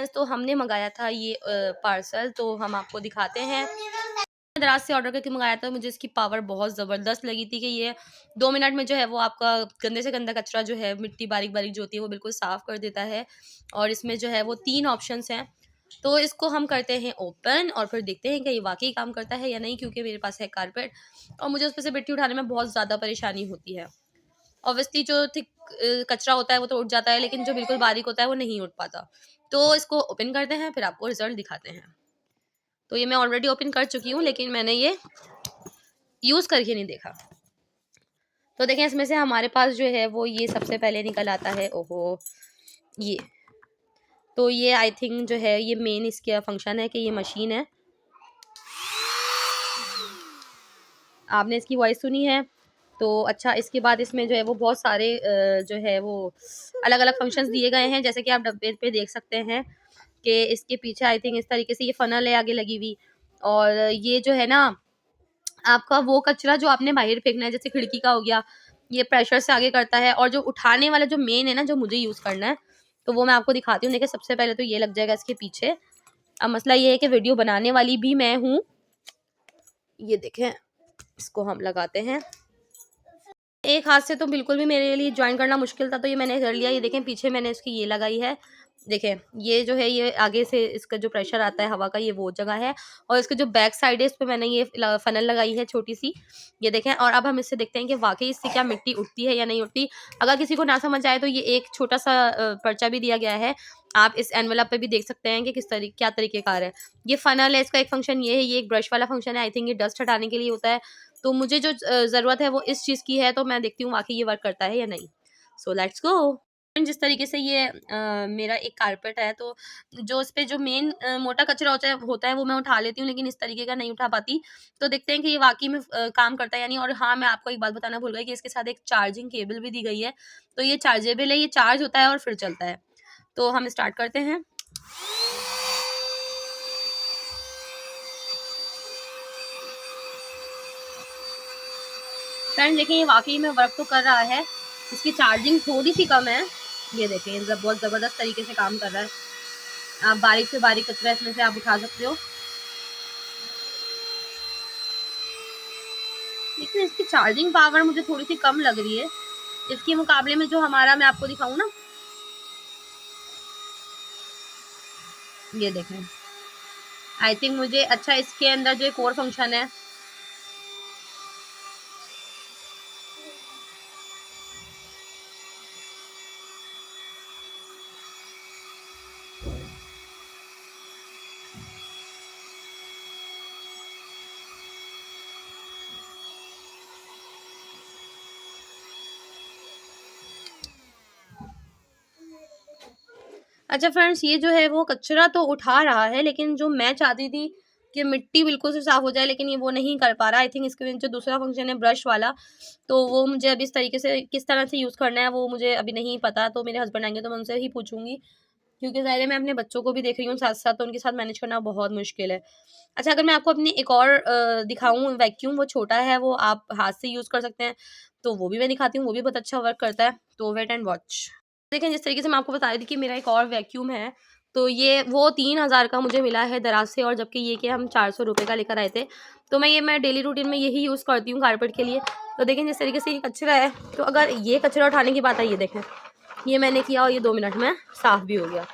तो हमने मंगाया था ये पार्सल, तो हम आपको दिखाते हैं। दराज से ऑर्डर करके मंगाया था, मुझे इसकी पावर बहुत ज़बरदस्त लगी थी कि ये 2 मिनट में जो है वो आपका गंदे से गंदा कचरा जो है, मिट्टी बारीक-बारीक जो होती है वो बिल्कुल साफ़ कर देता है। और इसमें जो है वो 3 ऑप्शंस हैं। तो इसको हम करते हैं ओपन और फिर देखते हैं कि ये वाक़ई काम करता है या नहीं, क्योंकि मेरे पास है कारपेट और मुझे उसपे से मिट्टी उठाने में बहुत ज़्यादा परेशानी होती है। ऑब्वियसली जो थिक कचरा होता है वो तो उठ जाता है, लेकिन जो बिल्कुल बारीक होता है वो नहीं उठ पाता। तो इसको ओपन करते हैं, फिर आपको रिज़ल्ट दिखाते हैं। तो ये मैं ऑलरेडी ओपन कर चुकी हूँ, लेकिन मैंने ये यूज़ करके नहीं देखा। तो देखें, इसमें से हमारे पास जो है वो ये सबसे पहले निकल आता है। ओहो! ये तो ये आई थिंक जो है ये मेन इसका फंक्शन है कि ये मशीन है। आपने इसकी वॉइस सुनी है। तो अच्छा, इसके बाद इसमें जो है वो बहुत सारे जो है वो अलग-अलग फंक्शंस दिए गए हैं, जैसे कि आप डब्बे पे देख सकते हैं कि इसके पीछे आई थिंक इस तरीके से ये फ़नल है आगे लगी हुई। और ये जो है ना, आपका वो कचरा जो आपने बाहर फेंकना है, जैसे खिड़की का हो गया, ये प्रेशर से आगे करता है। और जो उठाने वाला जो मेन है ना, जो मुझे यूज़ करना है, तो वो मैं आपको दिखाती हूँ। देखिए, सबसे पहले तो ये लग जाएगा इसके पीछे। अब मसला ये है कि वीडियो बनाने वाली भी मैं हूँ। ये देखें, इसको हम लगाते हैं। एक हाथ से तो बिल्कुल भी मेरे लिए जॉइन करना मुश्किल था, तो ये मैंने कर लिया। ये देखें, पीछे मैंने इसकी ये लगाई है। देखें, ये जो है ये आगे से इसका जो प्रेशर आता है हवा का, ये वो जगह है। और इसके जो बैक साइड है, इस पे मैंने ये फ़नल लगाई है छोटी-सी। ये देखें, और अब हम इससे देखते हैं कि वाक़ई इससे क्या मिट्टी उठती है या नहीं उठती। अगर किसी को ना समझ आए तो ये एक छोटा-सा पर्चा भी दिया गया है। आप इस एनवेलप पे भी देख सकते हैं कि क्या तरीक़ेकार है। ये फ़नल है, इसका एक फ़ंक्शन ये है, ये एक ब्रश वाला फ़ंक्शन है। आई थिंक ये डस्ट हटाने के लिए होता है। तो मुझे जो ज़रूरत है वो इस चीज़ की है, तो मैं देखती हूँ वाक़ई ये वर्क करता है या नहीं। So let's go. जिस तरीके से ये मेरा एक कारपेट है, तो जो इस पे जो मेन मोटा कचरा होता है वो मैं उठा लेती हूँ, लेकिन इस तरीके का नहीं उठा पाती। तो देखते हैं कि ये वाक़ई में काम करता है या नहीं। और हाँ, मैं आपको एक बात बताना भूल गई कि इसके साथ एक चार्जिंग केबल भी दी गई है। तो ये चार्जेबल है, ये चार्ज होता है और फिर चलता है। तो हम स्टार्ट करते हैं। फ्रेंड्स देखिए, ये वाक़ई में वर्क तो कर रहा है। इसकी चार्जिंग थोड़ी-सी कम है। ये देखें, ये बहुत ज़बरदस्त तरीके से काम कर रहा है। आप बारीक से बारीक कचरा इसमें से आप उठा सकते हो। लेकिन इसकी चार्जिंग पावर मुझे थोड़ी-सी कम लग रही है। इसके मुकाबले में जो हमारा, मैं आपको दिखाऊँ ना, ये देखें। आई थिंक मुझे अच्छा इसके अंदर जो एक और फंक्शन है, अच्छा फ्रेंड्स, ये जो है वो कचरा तो उठा रहा है, लेकिन जो मैं चाहती थी कि मिट्टी बिल्कुल से साफ़ हो जाए, लेकिन ये वो नहीं कर पा रहा। आई थिंक इसके जो दूसरा फंक्शन है ब्रश वाला, तो वो मुझे अभी इस तरीके से किस तरह से यूज़ करना है वो मुझे अभी नहीं पता। तो मेरे हस्बैंड आएँगे तो मैं उनसे ही पूछूँगी, क्योंकि ज़ाहिर है मैं अपने बच्चों को भी देख रही हूँ साथ-साथ, तो उनके साथ मैनेज करना बहुत मुश्किल है। अच्छा, अगर मैं आपको अपनी एक और दिखाऊँ वैक्यूम, वो छोटा है, वो आप हाथ से यूज़ कर सकते हैं, तो वो भी मैं दिखाती हूँ, वो भी बहुत अच्छा वर्क करता है। तो वेट एंड वॉच। देखें, जिस तरीके से मैं आपको बता रही थी कि मेरा एक और वैक्यूम है, तो ये वो 3000 का मुझे मिला है दराज से, और जबकि ये कि हम 400 रुपए का लेकर आए थे। तो मैं डेली रूटीन में यही यूज़ करती हूँ कारपेट के लिए। तो देखें, जिस तरीके से ये कचरा है, तो अगर ये कचरा उठाने की बात है, ये देखें, ये मैंने किया और ये 2 मिनट में साफ़ भी हो गया।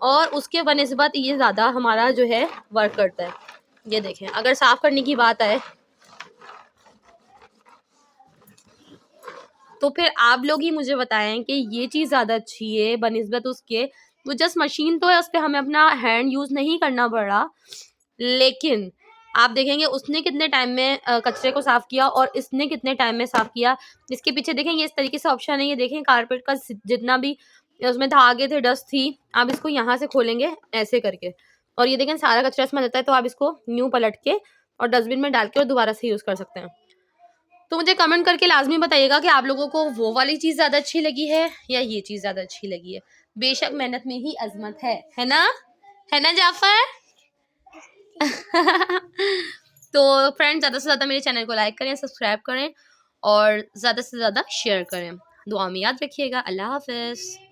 और उसके बनिस्बत ये ज़्यादा हमारा जो है वर्क करता है। ये देखें, अगर साफ़ करने की बात आए, तो फिर आप लोग ही मुझे बताएँ कि ये चीज़ ज़्यादा अच्छी है बनिस्बत उसके। वो जस्ट मशीन तो है, उसपे हमें अपना हैंड यूज़ नहीं करना पड़ रहा, लेकिन आप देखेंगे उसने कितने टाइम में कचरे को साफ़ किया और इसने कितने टाइम में साफ़ किया। इसके पीछे देखेंगे इस तरीके से ऑप्शन है, ये देखें कारपेट का जितना भी उसमें धागे थे, डस्ट थी, आप इसको यहाँ से खोलेंगे ऐसे करके, और ये देखें सारा कचरा इसमें रहता है। तो आप इसको यूँ पलट के और डस्टबिन में डाल के और दोबारा से यूज़ कर सकते हैं। तो मुझे कमेंट करके लाज़मी बताइएगा कि आप लोगों को वो वाली चीज़ ज़्यादा अच्छी लगी है या ये चीज़ ज़्यादा अच्छी लगी है। बेशक मेहनत में ही अज़मत है ना? है ना जाफ़र? तो फ्रेंड्स, ज़्यादा से ज़्यादा मेरे चैनल को लाइक करें, सब्सक्राइब करें और ज़्यादा से ज़्यादा शेयर करें। दुआ में याद रखिएगा। अल्लाह हाफ़िज़।